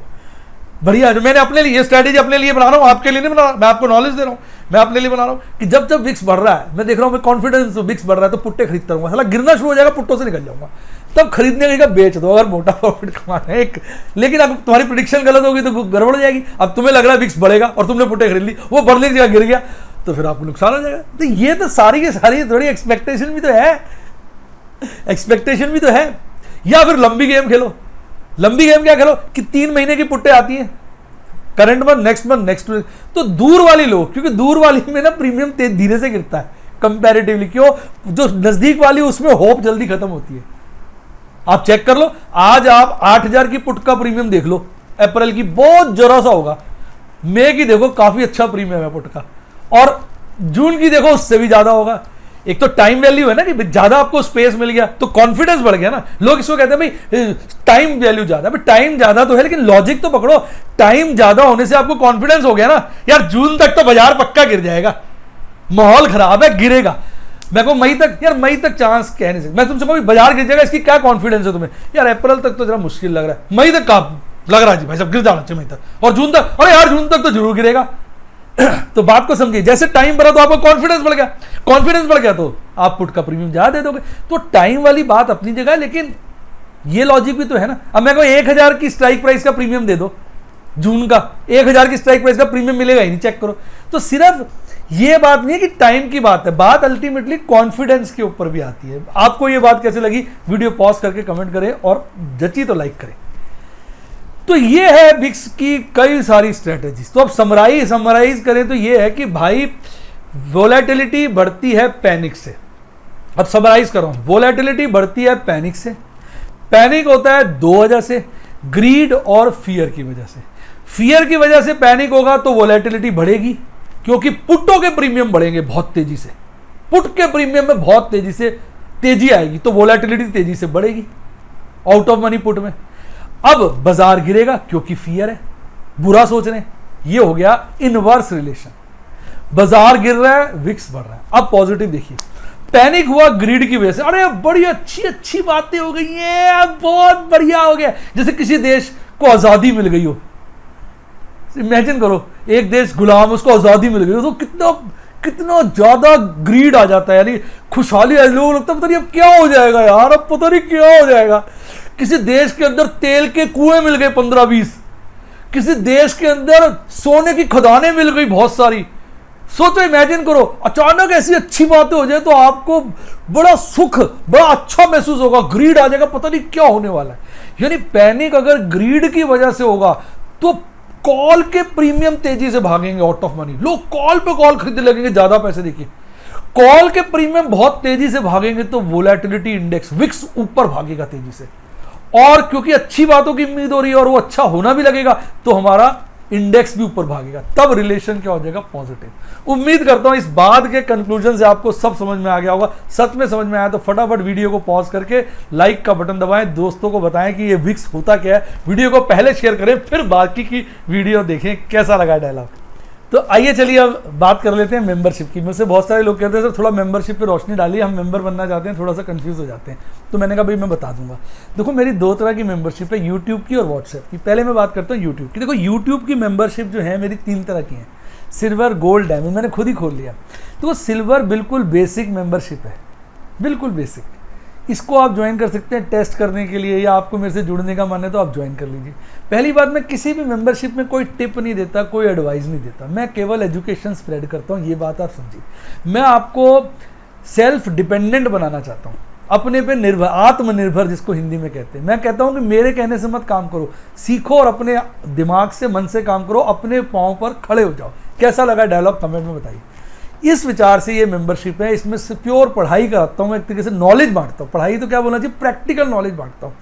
[SPEAKER 1] बढ़िया, जो मैंने अपने लिए ये स्ट्रैटेजी अपने लिए बना रहा हूँ, आपके लिए नहीं बना रहा, मैं आपको नॉलेज दे रहा हूँ, मैं अपने लिए बना रहा हूँ कि जब जब विक्स बढ़ रहा है, मैं देख रहा हूँ मैं कॉन्फिडेंस विक्स बढ़ रहा है तो पुट्टे खरीदता रहूँगा, साला गिरना शुरू हो जाएगा पुट्टों से निकल जाऊंगा, तब खरीदने का बेच दो अगर मोटा प्रॉफिट कमाना है एक। लेकिन अगर तुम्हारी प्रेडिक्शन गलत होगी तो गड़बड़ हो जाएगी। अब तुम्हें लग रहा है विक्स बढ़ेगा और तुमने पुट्टे खरीद ली, वो बढ़ने की जगह गिर गया तो फिर आपको नुकसान हो जाएगा। तो ये तो सारी की सारी थोड़ी एक्सपेक्टेशन भी तो है, एक्सपेक्टेशन भी तो है। या फिर लंबी गेम खेलो, लंबी गेम क्या खेलो कि 3 महीने की पुट्टे आती हैं, करंट मंथ, नेक्स्ट मंथ, तो दूर वाली लो, क्योंकि दूर वाली में ना प्रीमियम तेज धीरे से गिरता है कंपैरेटिवली। क्यों, जो नजदीक वाली उसमें होप जल्दी खत्म होती है। आप चेक कर लो, आज आप 8000 की पुट का प्रीमियम देख लो, अप्रैल की बहुत जरा सा होगा, मई की देखो काफी अच्छा प्रीमियम है पुट का, और जून की देखो उससे भी ज्यादा होगा। एक तो टाइम वैल्यू है ना कि ज्यादा आपको स्पेस मिल गया तो कॉन्फिडेंस बढ़ गया ना। लोग इसको कहते हैं भाई टाइम वैल्यू ज्यादा, भाई टाइम ज्यादा तो है लेकिन लॉजिक तो पकड़ो, टाइम ज्यादा होने से आपको कॉन्फिडेंस हो गया ना यार, जून तक तो बाजार पक्का गिर जाएगा, माहौल खराब है गिरेगा। मैं को मई तक, यार मई तक चांस कह नहीं सकता, मैं तुमसे कहूँ बाजार गिर जाएगा इसकी क्या कॉन्फिडेंस है तुम्हें, यार अप्रैल तक तो जरा मुश्किल लग रहा है, मई तक का लग रहा है जी भाई सब गिर जाना चाहिए मई तक, और जून तक, अरे यार जून तक तो जरूर गिरेगा। तो बात को समझिए, जैसे टाइम बढ़ा तो आपको कॉन्फिडेंस बढ़ गया, कॉन्फिडेंस बढ़ गया तो आप पुट का प्रीमियम ज्यादा दे दोगे। तो टाइम वाली बात अपनी जगह है, लेकिन ये लॉजिक भी तो है ना। अब मैं कोई 1000 की स्ट्राइक प्राइस का प्रीमियम दे दो, जून का 1000 की स्ट्राइक प्राइस का प्रीमियम मिलेगा ही नहीं, चेक करो। तो सिर्फ ये बात नहीं है कि टाइम की बात है, बात अल्टीमेटली कॉन्फिडेंस के ऊपर भी आती है। आपको ये बात कैसे लगी, वीडियो पॉज करके कमेंट करें और जची तो लाइक करें। तो ये है विक्स की कई सारी स्ट्रेटेजीज। तो अब समराइज करें तो ये है कि भाई वोलेटिलिटी बढ़ती है पैनिक से। अब समराइज कर रहा हूं, वोलेटिलिटी बढ़ती है पैनिक से। पैनिक होता है दो वजह से, ग्रीड और फियर की वजह से। फियर की वजह से पैनिक होगा तो वोलेटिलिटी बढ़ेगी, क्योंकि पुटों के प्रीमियम बढ़ेंगे बहुत तेजी से। पुट के प्रीमियम में बहुत तेजी से तेजी आएगी तो वोलेटिलिटी तेजी से बढ़ेगी आउट ऑफ मनी पुट में। अब बाजार गिरेगा क्योंकि फियर है, बुरा सोच रहे हैं। ये हो गया इनवर्स रिलेशन, बाजार गिर रहा है, विक्स बढ़ रहा है। अब पॉजिटिव देखिए, पैनिक हुआ ग्रीड की वजह से, अरे बड़ी अच्छी बातें हो गई हैं, बहुत बढ़िया हो गया। जैसे किसी देश को आजादी मिल गई हो, इमेजिन करो एक देश गुलाम, उसको आजादी मिल गई हो, तो कितना ज्यादा ग्रीड आ जाता है, यानी खुशहाली है। लोगों को लगता है पता नहीं अब क्या हो जाएगा यार, अब पता नहीं क्या हो जाएगा। किसी देश के अंदर तेल के कुएं मिल गए 15-20, किसी देश के अंदर सोने की खदानें मिल गई बहुत सारी। सोचो, इमेजिन करो, अचानक ऐसी अच्छी बातें हो जाए तो आपको बड़ा सुख, बड़ा अच्छा महसूस होगा, ग्रीड आ जाएगा, पता नहीं क्या होने वाला है। यानी पैनिक अगर ग्रीड की वजह से होगा तो कॉल के प्रीमियम तेजी से भागेंगे आउट ऑफ मनी। लोग कॉल पे कॉल खरीदने लगेंगे, ज्यादा पैसे देखिए, कॉल के प्रीमियम बहुत तेजी से भागेंगे तो वोलेटिलिटी इंडेक्स विक्स ऊपर भागेगा तेजी से। और क्योंकि अच्छी बातों की उम्मीद हो रही है और वो अच्छा होना भी लगेगा तो हमारा इंडेक्स भी ऊपर भागेगा, तब रिलेशन क्या हो जाएगा, पॉजिटिव। उम्मीद करता हूं इस बात के कंक्लूजन से आपको सब समझ में आ गया होगा। सच में समझ में आया तो फटाफट वीडियो को पॉज करके लाइक का बटन दबाएं, दोस्तों को बताएं कि ये विक्स होता क्या है। वीडियो को पहले शेयर करें, फिर बाकी की वीडियो देखें कैसा लगा डायलॉग। तो आइए चलिए अब बात कर लेते हैं मेंबरशिप की। मुझसे बहुत सारे लोग कहते हैं सर थोड़ा मेंबरशिप पे रोशनी डालिए, हम मेंबर बनना चाहते हैं, थोड़ा सा कंफ्यूज हो जाते हैं। तो मैंने कहा भाई मैं बता दूंगा। देखो मेरी दो तरह की मेंबरशिप है, यूट्यूब की और व्हाट्सएप की। पहले मैं बात करता हूँ यूट्यूब की। देखो यूट्यूब की मेंबरशिप जो है मेरी 3 तरह की है, सिल्वर, गोल्ड, डायमंड। मैंने खुद ही खोल लिया। तो वो सिल्वर बिल्कुल बेसिक मेंबरशिप है, बिल्कुल बेसिक। इसको आप ज्वाइन कर सकते हैं टेस्ट करने के लिए, या आपको मेरे से जुड़ने का मन है तो आप ज्वाइन कर लीजिए। पहली बात, मैं किसी भी मेंबरशिप में कोई टिप नहीं देता, कोई एडवाइस नहीं देता, मैं केवल एजुकेशन स्प्रेड करता हूँ। ये बात आप समझिए। मैं आपको सेल्फ डिपेंडेंट बनाना चाहता हूँ, अपने पे निर्भर, आत्मनिर्भर जिसको हिंदी में कहते हैं। मैं कहता हूँ कि मेरे कहने से मत काम करो, सीखो और अपने दिमाग से, मन से काम करो, अपने पाँव पर खड़े हो जाओ। कैसा लगा डायलॉग कमेंट में बताइए। इस विचार से ये मेंबरशिप है। इसमें से प्योर पढ़ाई कराता हूँ, मैं एक तरीके से नॉलेज बांटता हूँ। पढ़ाई तो क्या बोलना चाहिए, प्रैक्टिकल नॉलेज बांटता हूँ।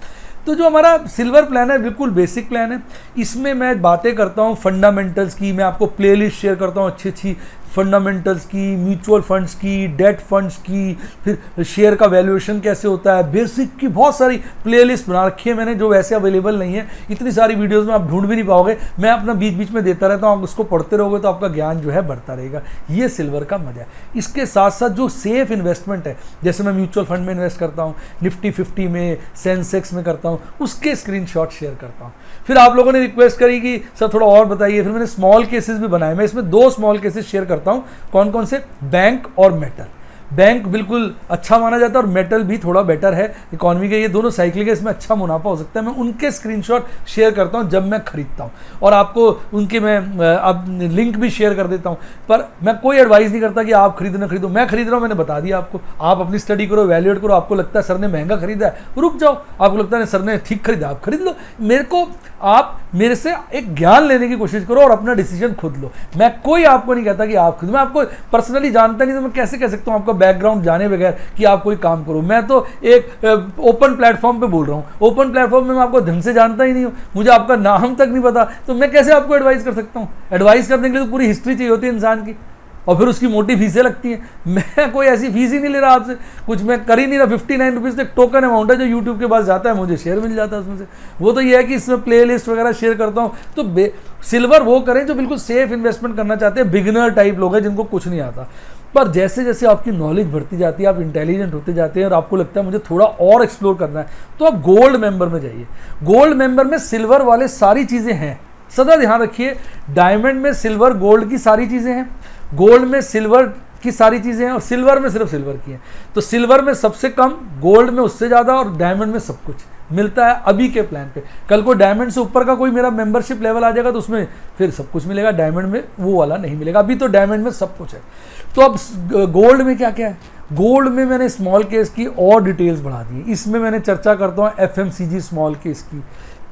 [SPEAKER 1] तो जो हमारा सिल्वर प्लान है बिल्कुल बेसिक प्लान है। इसमें मैं बातें करता हूँ फंडामेंटल्स की, मैं आपको प्लेलिस्ट शेयर करता हूँ अच्छी फंडामेंटल्स की, म्यूचुअल फंड्स की, डेट फंड्स की, फिर शेयर का वैल्यूएशन कैसे होता है, बेसिक की बहुत सारी प्लेलिस्ट बना रखी है मैंने, जो वैसे अवेलेबल नहीं है। इतनी सारी वीडियोस में आप ढूंढ भी नहीं पाओगे, मैं अपना बीच बीच में देता रहता हूँ। आप उसको पढ़ते रहोगे तो आपका ज्ञान जो है बढ़ता रहेगा। ये सिल्वर का मजा है। इसके साथ साथ जो सेफ इन्वेस्टमेंट है, जैसे मैं म्यूचुअल फंड में इन्वेस्ट करता हूँ, निफ्टी 50 में, सेंसेक्स में करता हूँ, उसके स्क्रीनशॉट शेयर करता हूँ। फिर आप लोगों ने रिक्वेस्ट करी कि सर थोड़ा और बताइए, फिर मैंने स्मॉल केसेस भी बनाए। मैं इसमें 2 स्मॉल केसेस शेयर करता हूँ। कौन कौन से, बैंक और मेटल। बैंक बिल्कुल अच्छा माना जाता है और मेटल भी थोड़ा बेटर है इकोनॉमी के। ये दोनों साइकिल के, इसमें अच्छा मुनाफा हो सकता है। मैं उनके स्क्रीनशॉट शेयर करता हूं जब मैं खरीदता हूं, और आपको उनके मैं अब लिंक भी शेयर कर देता हूं। पर मैं कोई एडवाइस नहीं करता कि आप खरीदो ना खरीदो। मैं खरीद रहा हूं, मैंने बता दिया आपको। आप अपनी स्टडी करो, वैल्यूएट करो। आपको लगता है सर ने महंगा खरीदा है, रुक जाओ। आपको लगता है सर ने ठीक खरीदा, आप खरीद लो। आप मेरे से एक ज्ञान लेने की कोशिश करो और अपना डिसीजन खुद लो। मैं कोई आपको नहीं कहता कि आप खुद, मैं आपको पर्सनली जानता नहीं तो मैं कैसे कह सकता हूं आपका बैकग्राउंड जाने बगैर कि आप कोई काम करो। मैं तो एक ओपन प्लेटफॉर्म पे बोल रहा हूं। ओपन प्लेटफॉर्म में मैं आपको ढंग से जानता ही नहीं हूं, मुझे आपका नाम तक नहीं पता, तो मैं कैसे आपको एडवाइस कर सकता हूं। एडवाइस करने के लिए तो पूरी हिस्ट्री चाहिए होती है इंसान की, और फिर उसकी मोटी फीसें लगती हैं। मैं कोई ऐसी फीस ही नहीं ले रहा आपसे, कुछ मैं कर ही नहीं रहा। 59 रुपीज़ एक टोकन अमाउंट है जो यूट्यूब के पास जाता है, मुझे शेयर मिल जाता है उसमें से। वो तो ये है कि इसमें प्ले लिस्ट वगैरह शेयर करता हूँ। तो सिल्वर वो करें जो बिल्कुल सेफ इन्वेस्टमेंट करना चाहते हैं, बिगिनर टाइप लोग हैं जिनको कुछ नहीं आता। पर जैसे जैसे आपकी नॉलेज बढ़ती जाती है, आप इंटेलिजेंट होते जाते हैं और आपको लगता है मुझे थोड़ा और एक्सप्लोर करना है, तो आप गोल्ड मेंबर में जाइए। गोल्ड मेंबर में सिल्वर वाले सारी चीज़ें हैं, सदा ध्यान रखिए। डायमंड में सिल्वर गोल्ड की सारी चीज़ें हैं, गोल्ड में सिल्वर बाकी सारी चीज़ें हैं, और सिल्वर में सिर्फ सिल्वर की हैं। तो सिल्वर में सबसे कम, गोल्ड में उससे ज़्यादा, और डायमंड में सब कुछ मिलता है अभी के प्लान पे। कल को डायमंड से ऊपर का कोई मेरा मेंबरशिप लेवल आ जाएगा तो उसमें फिर सब कुछ मिलेगा, डायमंड में वो वाला नहीं मिलेगा। अभी तो डायमंड में सब कुछ है। तो अब गोल्ड में क्या क्या है? गोल्ड में मैंने स्मॉल केस की और डिटेल्स बढ़ा दी। इसमें मैंने चर्चा करता हूँ FMCG स्मॉल केस की,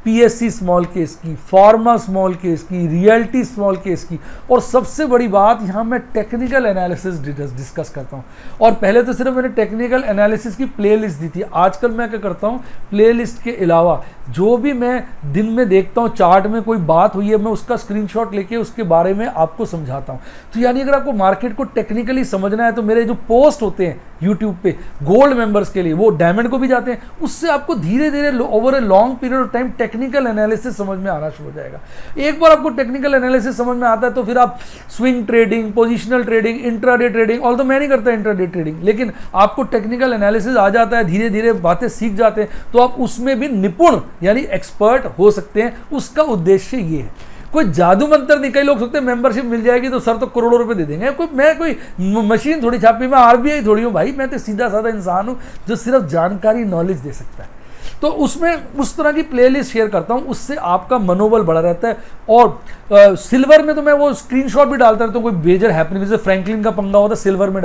[SPEAKER 1] PSC स्मॉल केस की, फार्मा स्मॉल केस की, रियल्टी स्मॉल केस की, और सबसे बड़ी बात यहाँ मैं टेक्निकल एनालिसिस डिस्कस करता हूँ। और पहले तो सिर्फ मैंने टेक्निकल एनालिसिस की प्लेलिस्ट दी थी। आजकल मैं क्या करता हूँ, प्लेलिस्ट के अलावा जो भी मैं दिन में देखता हूँ, चार्ट में कोई बात हुई है, मैं उसका स्क्रीनशॉट लेके उसके बारे में आपको समझाता हूँ। तो यानी अगर आपको मार्केट को टेक्निकली समझना है तो मेरे जो पोस्ट होते हैं यूट्यूब पे गोल्ड मेंबर्स के लिए, वो डायमंड को भी जाते हैं, उससे आपको धीरे धीरे over a long period of time technical analysis समझ में आना शुरू हो जाएगा। एक बार आपको टेक्निकल एनालिसिस समझ में आता है तो फिर आप swing trading, positional trading, intraday trading, all तो मैं नहीं करता इंट्राडे ट्रेडिंग, लेकिन आपको टेक्निकल एनालिसिस आ जाता है, धीरे धीरे बातें सीख जाते हैं, तो आप उसमें भी निपुण यानी एक्सपर्ट हो सकते हैं। उसका उद्देश्य ये है, कोई जादू मंत्र नहीं। कई लोग सोचते हैं मेंबरशिप मिल जाएगी तो सर तो करोड़ों रुपए दे देंगे। मैं कोई मशीन थोड़ी छापी, मैं RBI थोड़ी हूँ भाई, मैं तो सीधा साधा इंसान हूँ जो सिर्फ जानकारी, नॉलेज दे सकता है। तो उसमें उस तरह की प्लेलिस्ट शेयर करता हूँ, उससे आपका मनोबल बढ़ा रहता है। और सिल्वर में तो मैं वो स्क्रीनशॉट भी डालता रहता हूँ, कोई मेजर हैपनिंग, जैसे फ्रैंकलिन का पंगा होता, सिल्वर में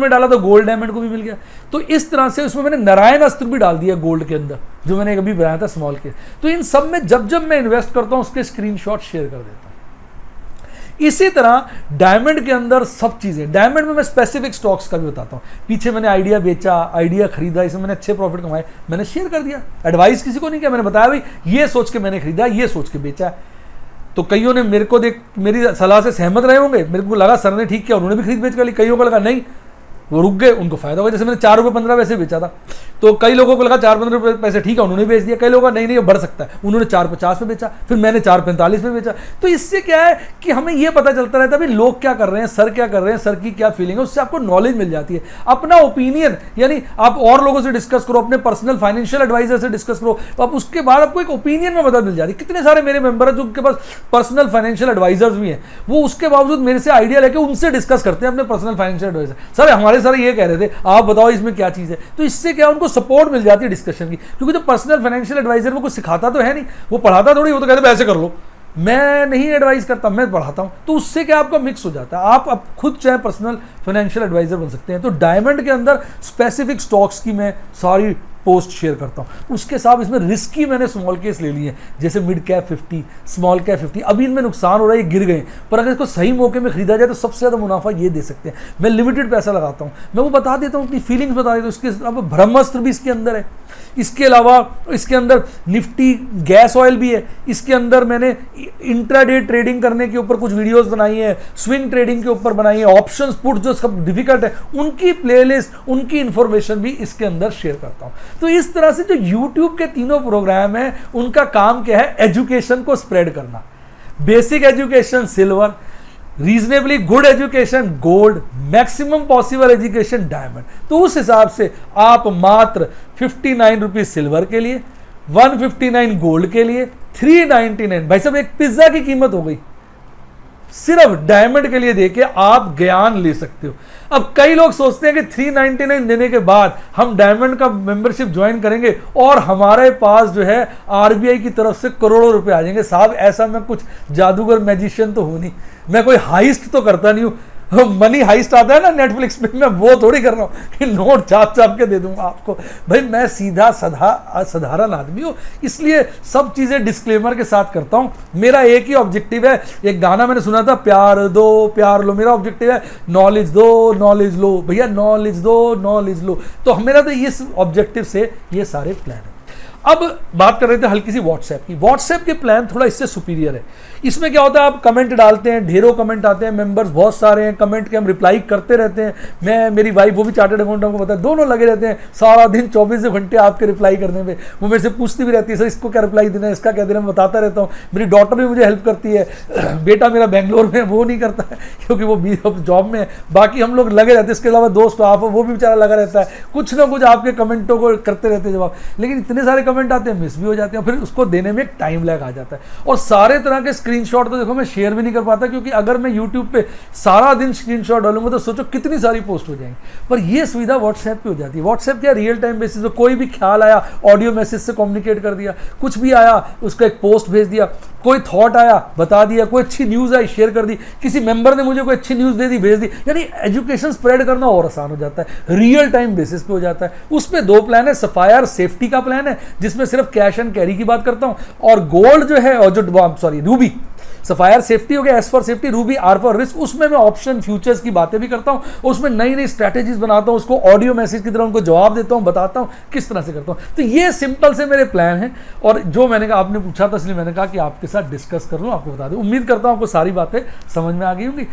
[SPEAKER 1] डाला तो गोल्ड डायमंड को भी मिल गया। तो इस तरह से उसमें मैंने नारायण अस्त्र भी डाल दिया गोल्ड के अंदर, जो मैंने कभी बनाया था स्मॉल के। तो इन सब में जब जब मैं इन्वेस्ट करता हूँ उसके स्क्रीनशॉट शेयर कर देता हूँ। इसी तरह डायमंड के अंदर सब चीज़ें, डायमंड में मैं स्पेसिफिक स्टॉक्स का भी बताता हूँ। पीछे मैंने आइडिया बेचा, आइडिया खरीदा, इसमें मैंने अच्छे प्रॉफिट कमाए, मैंने शेयर कर दिया। एडवाइस किसी को नहीं किया, मैंने बताया भाई ये सोच के मैंने खरीदा, ये सोच के बेचा। तो कईयों ने मेरे को मेरी सलाह से सहमत रहे होंगे, मेरे को लगा सर ने ठीक किया, उन्होंने भी खरीद बेच कर ली। कईयों को लगा नहीं, वो रुक गए, उनको फायदा हुआ। जैसे मैंने 4 रुपये 15 पैसे बेचा था, तो कई लोगों को लगा 4-15 पैसे ठीक है, उन्होंने बेच दिया। कई लोगों का नहीं बढ़ सकता है, उन्होंने 4.50 पे बेचा, फिर मैंने 4.45 पे बेचा। तो इससे क्या है कि हमें ये पता चलता रहता है भाई लोग क्या कर रहे हैं, सर क्या कर रहे हैं, सर की क्या फीलिंग है, उससे आपको नॉलेज मिल जाती है। अपना ओपिनियन, यानी आप और लोगों से डिस्कस करो, अपने पर्सनल फाइनेंशियल एडवाइजर से डिस्कस करो, तो आप उसके बाद आपको एक ओपिनियन में मदद मिल जाती है। कितने सारे मेरे मेंबर हैं जो उनके पास पर्सनल फाइनेंशियल एडवाइजर्स भी हैं, वो उसके बावजूद मेरे से आइडिया लेके उनसे डिस्कस करते हैं, अपने पर्सनल फाइनेंशियल एडवाइजर। सर हमारे सर ये कह रहे थे, आप बताओ इसमें क्या चीज है। तो इससे क्या उनको सपोर्ट मिल जाती है डिस्कशन की, क्योंकि जो पर्सनल फाइनेंशियल एडवाइजर वो कुछ सिखाता तो है नहीं, वो पढ़ाता थोड़ी, वो तो कहते ऐसे कर लो। मैं नहीं एडवाइस करता, मैं पढ़ाता हूं। तो उससे क्या आपका मिक्स हो जाता है, आप खुद चाहे पर्सनल फाइनेंशियल एडवाइजर बन सकते हैं। तो डायमंड के अंदर स्पेसिफिक स्टॉक्स की मैं सारी पोस्ट शेयर करता हूं। उसके साथ इसमें रिस्की मैंने स्मॉल केस ले लिए, जैसे मिड कैप 50, स्मॉल कैप 50। अभी इनमें नुकसान हो रहा है, ये गिर गए, पर अगर इसको सही मौके में खरीदा जाए तो सबसे ज़्यादा मुनाफा ये दे सकते हैं। मैं लिमिटेड पैसा लगाता हूँ, मैं वो बता देता हूँ, अपनी फीलिंग्स बता देता हूँ। इसके अब ब्रह्मास्त्र भी इसके अंदर है, इसके अलावा इसके अंदर निफ्टी गैस ऑयल भी है। इसके अंदर मैंने इंट्राडे ट्रेडिंग करने के ऊपर कुछ वीडियोस बनाई है, स्विंग ट्रेडिंग के ऊपर बनाई है, ऑप्शंस पुट जो सब डिफिकल्ट है उनकी प्लेलिस्ट, उनकी इंफॉर्मेशन भी इसके अंदर शेयर करता हूं। तो इस तरह से जो YouTube के तीनों प्रोग्राम है उनका काम क्या है, एजुकेशन को स्प्रेड करना। Basic education silver, reasonably good education gold, maximum possible education diamond. तो उस हिसाब से आप मात्र 59 रुपीज सिल्वर के लिए, 159 गोल्ड के लिए, 399 भाई साहब एक पिज्जा की कीमत हो गई, सिर्फ डायमंड के लिए देके आप ज्ञान ले सकते हो। अब कई लोग सोचते हैं कि 399 देने के बाद हम डायमंड का मेंबरशिप ज्वाइन करेंगे और हमारे पास जो है RBI की तरफ से करोड़ों रुपए आ जाएंगे। साहब ऐसा मैं कुछ जादूगर मैजिशियन तो हूं नहीं, मैं कोई हाइस्ट तो करता नहीं हूं। मनी हाइस्ट आता है ना नेटफ्लिक्स पे, मैं वो थोड़ी कर रहा हूँ कि नोट छाप छाप के दे दूंगा आपको। भाई मैं सीधा साधारण आदमी हूँ, इसलिए सब चीज़ें डिस्क्लेमर के साथ करता हूँ। मेरा एक ही ऑब्जेक्टिव है, एक गाना मैंने सुना था, प्यार दो प्यार लो। मेरा ऑब्जेक्टिव है नॉलेज दो नॉलेज लो, भैया नॉलेज दो नॉलेज लो। तो मेरा तो इस ऑब्जेक्टिव से ये सारे प्लान है। अब बात कर रहे थे हल्की सी व्हाट्सएप की। व्हाट्सएप के प्लान थोड़ा इससे सुपीरियर है। इसमें क्या होता है, आप कमेंट डालते हैं, ढेरों कमेंट आते हैं, मेंबर्स बहुत सारे हैं, कमेंट के हम रिप्लाई करते रहते हैं। मैं, मेरी वाइफ, वो भी चार्टर्ड अकाउंटेंट, को पता है, दोनों लगे रहते हैं सारा दिन 24 घंटे आपके रिप्लाई करने में। वो मेरे से पूछती भी रहती है, सर इसको क्या रिप्लाई देना है, इसका क्या देना, मैं बताता रहता हूँ। मेरी डॉटर भी मुझे हेल्प करती है, बेटा मेरा बेंगलोर में, वो नहीं करता है क्योंकि वो जॉब में है। बाकी हम लोग लगे रहते हैं। इसके अलावा दोस्त आप, वो भी बेचारा लगा रहता है, कुछ ना कुछ आपके कमेंटों को करते रहते हैं जवाब। लेकिन इतने सारे कमेंट आते हैं, मिस भी हो जाते हैं, फिर उसको देने में एक टाइम लैग आ जाता है। और सारे तरह के स्क्रीनशॉट तो देखो मैं शेयर भी नहीं कर पाता, क्योंकि अगर मैं यूट्यूब पे सारा दिन स्क्रीनशॉट डालूंगा तो सोचो कितनी सारी पोस्ट हो जाएंगी। पर ये सुविधा व्हाट्सएप पे हो जाती है। व्हाट्सएप क्या, रियल टाइम बेसिस पे कोई भी ख्याल आया ऑडियो मैसेज से कम्युनिकेट कर दिया, कुछ भी आया उसका एक पोस्ट भेज दिया, कोई थॉट आया बता दिया, कोई अच्छी न्यूज़ आई शेयर कर दी, किसी मेंबर ने मुझे कोई अच्छी न्यूज़ दे दी भेज दी। यानी एजुकेशन स्प्रेड करना और आसान हो जाता है, रियल टाइम बेसिस पे हो जाता है। उसमें 2 प्लान है, सफायर सेफ्टी का प्लान है जिसमें सिर्फ कैश एंड कैरी की बात करता हूं, और गोल्ड जो है, और जो सॉरी रूबी, सफायर सेफ्टी हो गया, S for safety, ruby R for risk, उसमें मैं ऑप्शन फ्यूचर्स की बातें भी करता हूं, उसमें नई नई स्ट्रैटेजीज बनाता हूं, उसको ऑडियो मैसेज की तरह उनको जवाब देता हूं, बताता हूं किस तरह से करता हूं। तो ये सिंपल से मेरे प्लान हैं, और जो मैंने कहा, आपने पूछा था इसलिए मैंने कहा कि आपके साथ डिस्कस कर लूं, आपको बता दूं। उम्मीद करता हूं आपको सारी बातें समझ में आ गई होंगी।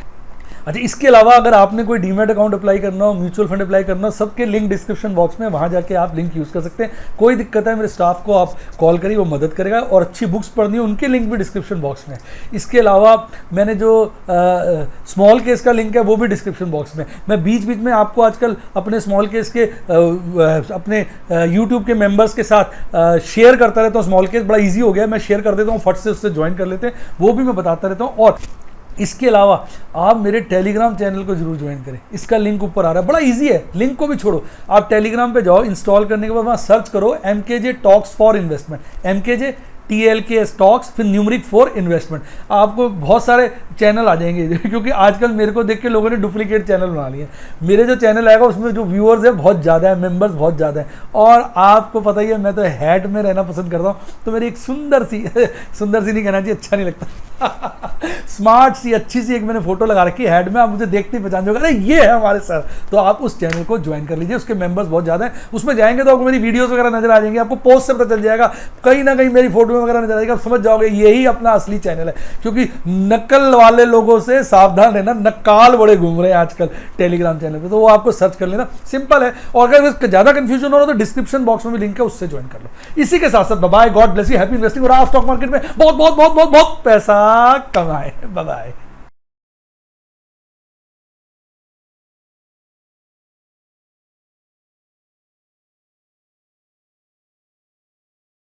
[SPEAKER 1] अच्छा, इसके अलावा अगर आपने कोई डीमैट अकाउंट अप्लाई करना हो, म्यूचुअल फंड अप्लाई करना हो, सबके लिंक डिस्क्रिप्शन बॉक्स में, वहाँ जाके आप लिंक यूज़ कर सकते हैं। कोई दिक्कत है मेरे स्टाफ को आप कॉल करिए, वो मदद करेगा। और अच्छी बुक्स पढ़नी हो उनके लिंक भी डिस्क्रिप्शन बॉक्स में। इसके अलावा मैंने जो स्मॉल केस का लिंक है वो भी डिस्क्रिप्शन बॉक्स में। मैं बीच बीच में आपको आजकल अपने स्मॉल केस के अपने यूट्यूब के मेम्बर्स के साथ शेयर करता रहता हूँ। स्मॉल केस बड़ा ईजी हो गया, मैं शेयर कर देता हूँ, फट से उससे ज्वाइन कर लेते हैं, वो भी मैं बताता रहता हूँ। और इसके अलावा आप मेरे टेलीग्राम चैनल को जरूर ज्वाइन करें, इसका लिंक ऊपर आ रहा है, बड़ा इजी है। लिंक को भी छोड़ो, आप टेलीग्राम पे जाओ, इंस्टॉल करने के बाद वहाँ सर्च करो MKJ talks for investment, MKJ TLK stocks फिर न्यूमरिक फॉर इन्वेस्टमेंट। आपको बहुत सारे चैनल आ जाएंगे क्योंकि आजकल मेरे को देख के लोगों ने डुप्लीकेट चैनल बना लिए। मेरे जो चैनल आएगा उसमें जो व्यूअर्स है बहुत ज़्यादा है, मेंबर्स बहुत ज़्यादा है, और आपको पता ही है मैं तो हैट में रहना पसंद करता हूँ। तो मेरी एक सुंदर सी नहीं कहना चाहिए, अच्छा नहीं लगता स्मार्ट सी अच्छी सी एक मैंने फोटो लगा रखी है हैड में, आप मुझे देखते ही पहचान जाओगे, अरे ये है हमारे सर। तो आप उस चैनल को ज्वाइन कर लीजिए, उसके मेंबर्स बहुत ज़्यादा हैं। उसमें जाएंगे तो आपको मेरी वीडियोस वगैरह नजर आ जाएंगे, आपको पोस्ट से पता चल जाएगा, कहीं ना कहीं मेरी फोटो वगैरह नजर आएगा, आप समझ जाओगे यही अपना असली चैनल है। क्योंकि नकल वाले लोगों से सावधान रहना, नक्काल बड़े घूम रहे हैं आजकल टेलीग्राम चैनल पे, तो वो आपको सर्च कर लेना, सिंपल है। और अगर ज़्यादा कंफ्यूजन हो रहा तो डिस्क्रिप्शन बॉक्स में भी लिंक है, उससे ज्वाइन कर लो। इसी के साथ साथ bye, God bless you, happy investing, और आप स्टॉक मार्केट में बहुत बहुत बहुत बहुत बहुत पैसा कमाए। बाय।